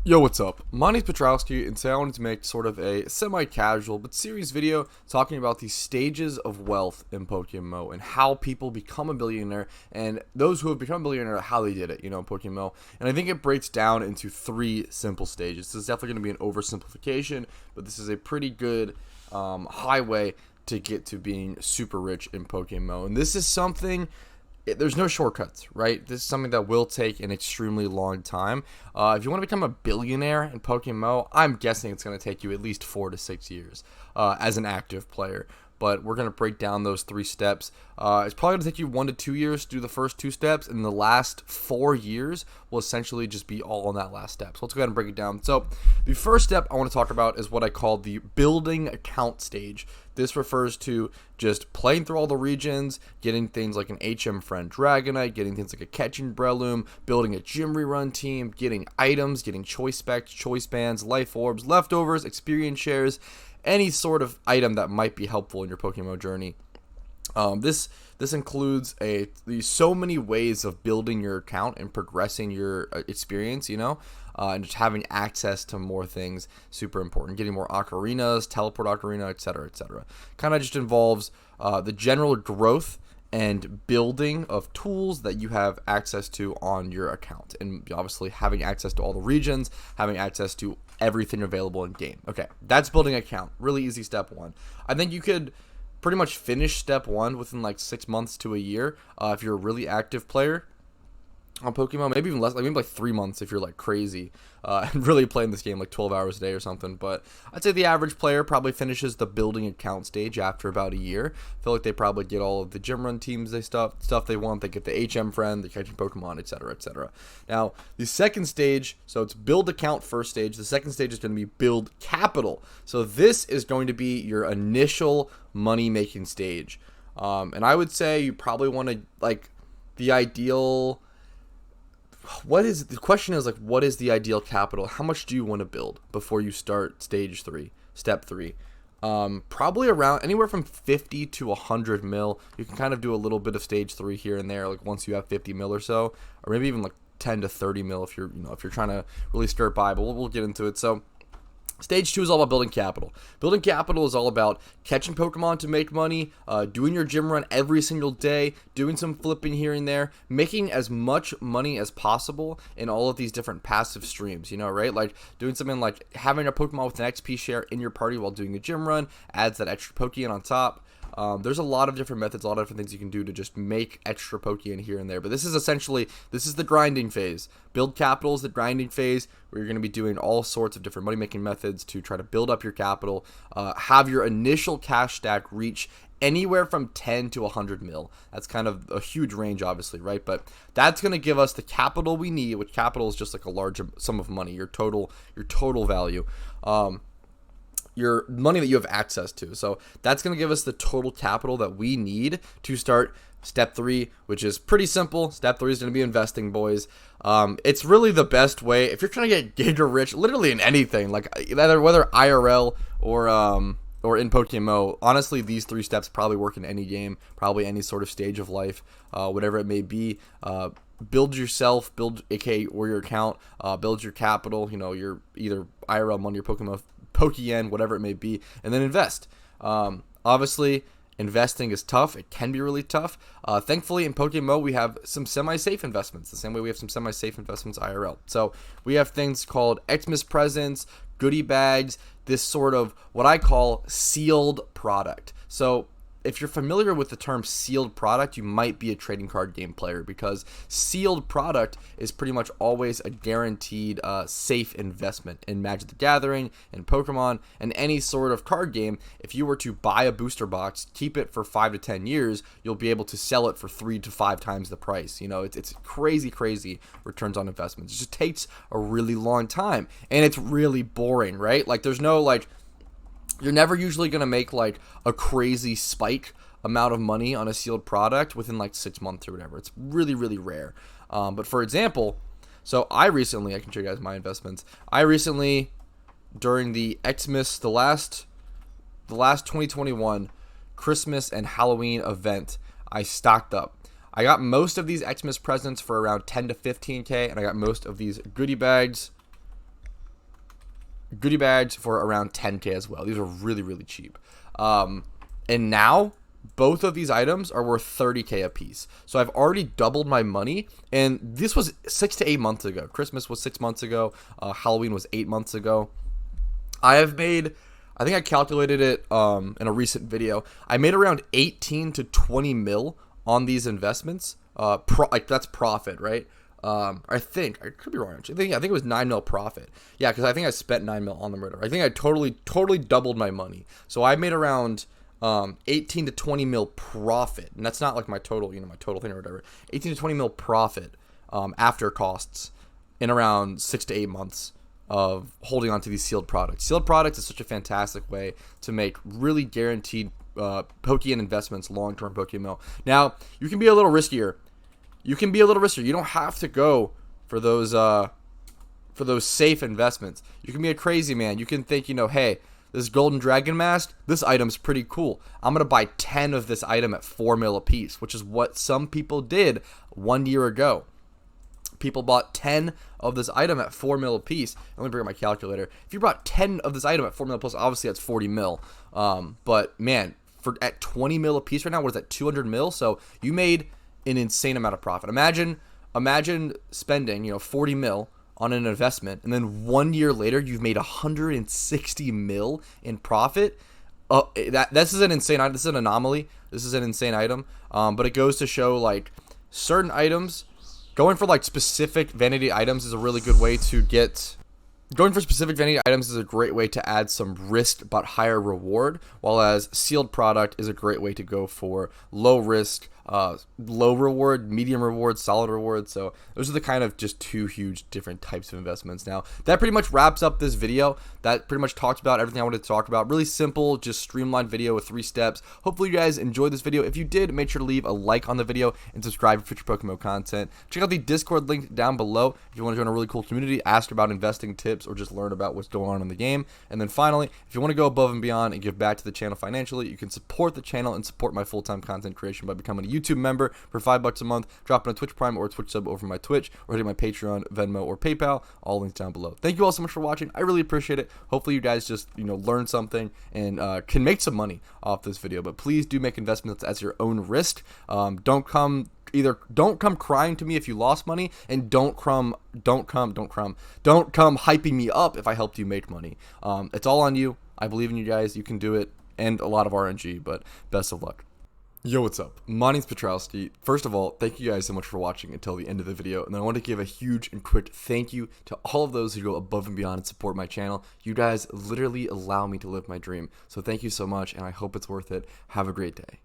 Yo, what's up? My name's Patrouski, and today I wanted to make sort of a semi-casual but serious video talking about the stages of wealth in PokeMMO and how people become a billionaire, and those who have become a billionaire, how they did it, in PokeMMO. And I think it breaks down into three simple stages. This is definitely going to be an oversimplification, but this is a pretty good highway to get to being super rich in PokeMMO. And this is something... there's no shortcuts, right? This is something that will take an extremely long time. If you want to become a billionaire in PokeMMO, I'm guessing it's going to take you at least 4 to 6 years as an active player. But we're going to break down those three steps. It's probably going to take you 1 to 2 years to do the first two steps, and the last 4 years will essentially just be all on that last step. So let's go ahead and break it down. So the first step I want to talk about is what I call the building account stage. This refers to just playing through all the regions, getting things like an HM Friend Dragonite, getting things like a Catching Breloom, building a gym rerun team, getting items, getting choice specs, choice bands, life orbs, leftovers, experience shares, any sort of item that might be helpful in your PokeMMO journey. This includes so many ways of building your account and progressing your experience, and just having access to more things, super important. Getting more ocarinas, teleport ocarina, etc., etc. Kind of just involves the general growth and building of tools that you have access to on your account, and obviously having access to all the regions, having access to everything available in game. Okay, that's building an account. Really easy step one. I think you could pretty much finish step one within like 6 months to a year if you're a really active player on Pokemon. Maybe even less, maybe like 3 months if you're like crazy and really playing this game like 12 hours a day or something. But I'd say the average player probably finishes the building account stage after about a year. I feel like they probably get all of the gym run teams stuff they want. They get the HM Friend, the catching Pokemon, etc., etc. Now the second stage, so it's build account first stage. The second stage is going to be build capital. So this is going to be your initial money making stage, and I would say you probably want to like the ideal. What is the question is like, what is the ideal capital? How much do you want to build before you start step three? Probably around anywhere from 50 to 100 mil. You can kind of do a little bit of stage 3 here and there, like once you have 50 mil or so, or maybe even like 10 to 30 mil if you're trying to really skirt by, but we'll get into it. So stage 2 is all about building capital. Building capital is all about catching Pokemon to make money, doing your gym run every single day, doing some flipping here and there, making as much money as possible in all of these different passive streams, right? Like doing something like having a Pokemon with an XP share in your party while doing a gym run adds that extra Pokeyen on top. There's a lot of different methods, a lot of different things you can do to just make extra Pokeyen here and there. But this is the grinding phase. Build capital is the grinding phase where you're going to be doing all sorts of different money-making methods to try to build up your capital. Have your initial cash stack reach anywhere from 10 to 100 mil. That's kind of a huge range, obviously, right? But that's going to give us the capital we need, which capital is just like a large sum of money, your total value. Your money that you have access to. So that's going to give us the total capital that we need to start step 3, which is pretty simple. Step 3 is going to be investing, boys. It's really the best way if you're trying to get giga rich, literally in anything, like whether IRL or in PokeMMO. Honestly, these 3 steps probably work in any game, probably any sort of stage of life, whatever it may be. Build yourself, build aka or your account, build your capital, your either IRL money or Pokeyen, whatever it may be, and then invest. Obviously, investing is tough. It can be really tough. Thankfully, in PokeMMO, we have some semi-safe investments, the same way we have some semi-safe investments IRL. So we have things called Xmas presents, goodie bags, this sort of what I call sealed product. So if you're familiar with the term sealed product, you might be a trading card game player, because sealed product is pretty much always a guaranteed safe investment in Magic the Gathering, in Pokemon, and any sort of card game. If you were to buy a booster box, keep it for 5 to 10 years, you'll be able to sell it for 3 to 5 times the price. It's crazy returns on investments. It just takes a really long time, and it's really boring, right? Like there's no you're never usually going to make like a crazy spike amount of money on a sealed product within like 6 months or whatever. It's really, really rare. But for example, so I can show you guys my investments. During the Xmas, the last 2021 Christmas and Halloween event, I stocked up. I got most of these Xmas presents for around 10 to 15K, and I got most of these goodie bags goodie bags for around 10k as well. These are really, really cheap. And now both of these items are worth 30k a piece. So I've already doubled my money, and this was 6 to 8 months ago. Christmas was 6 months ago. Halloween was 8 months ago. I have made, I think I calculated it in a recent video. I made around 18 to 20 mil on these investments. Like that's profit, right? I think I could be wrong. Actually. I think it was 9 mil profit. Yeah, because I think I spent 9 mil on them. Right? I think I totally doubled my money. So I made around 18 to 20 mil profit, and that's not like my total, my total thing or whatever. 18 to 20 mil profit after costs in around 6 to 8 months of holding on to these sealed products. Sealed products is such a fantastic way to make really guaranteed Pokeyen investments, long-term PokeMMO. Now, you can be a little riskier. You don't have to go for those safe investments. You can be a crazy man. You can think, hey, this golden dragon mask, this item's pretty cool. I'm going to buy 10 of this item at 4 mil a piece, which is what some people did 1 year ago. People bought 10 of this item at 4 mil a piece. Let me bring up my calculator. If you bought 10 of this item at 4 mil plus, obviously that's 40 mil. But man, at 20 mil a piece right now, what is that, 200 mil? So you made an insane amount of profit. Imagine spending, 40 mil on an investment, and then 1 year later you've made 160 mil in profit. This is an insane item. This is an anomaly. This is an insane item. But it goes to show, like, certain items, going for like specific vanity items is a really good way to get. Going for specific vanity items is a great way to add some risk but higher reward, while as sealed product is a great way to go for low risk, low reward, medium reward, solid reward. So those are the kind of just two huge different types of investments. Now that pretty much wraps up this video. That pretty much talked about everything I wanted to talk about. Really simple, just streamlined video with 3 steps. Hopefully you guys enjoyed this video. If you did, make sure to leave a like on the video and subscribe for future PokeMMO content. Check out the Discord link down below if you want to join a really cool community, ask about investing tips, or just learn about what's going on in the game. And then finally, if you want to go above and beyond and give back to the channel financially, you can support the channel and support my full-time content creation by becoming a YouTube member for $5 a month, dropping a Twitch Prime or a Twitch sub over my Twitch, or hitting my Patreon, Venmo, or PayPal. All links down below. Thank you all so much for watching. I really appreciate it. Hopefully you guys just learn something and can make some money off this video. But please do make investments at your own risk. Don't come crying to me if you lost money, and don't come hyping me up if I helped you make money. It's all on you. I believe in you guys. You can do it, and a lot of RNG, but best of luck. Yo, what's up? My name's Patrouski. First of all, thank you guys so much for watching until the end of the video, and then I want to give a huge and quick thank you to all of those who go above and beyond and support my channel. You guys literally allow me to live my dream, so thank you so much, and I hope it's worth it. Have a great day.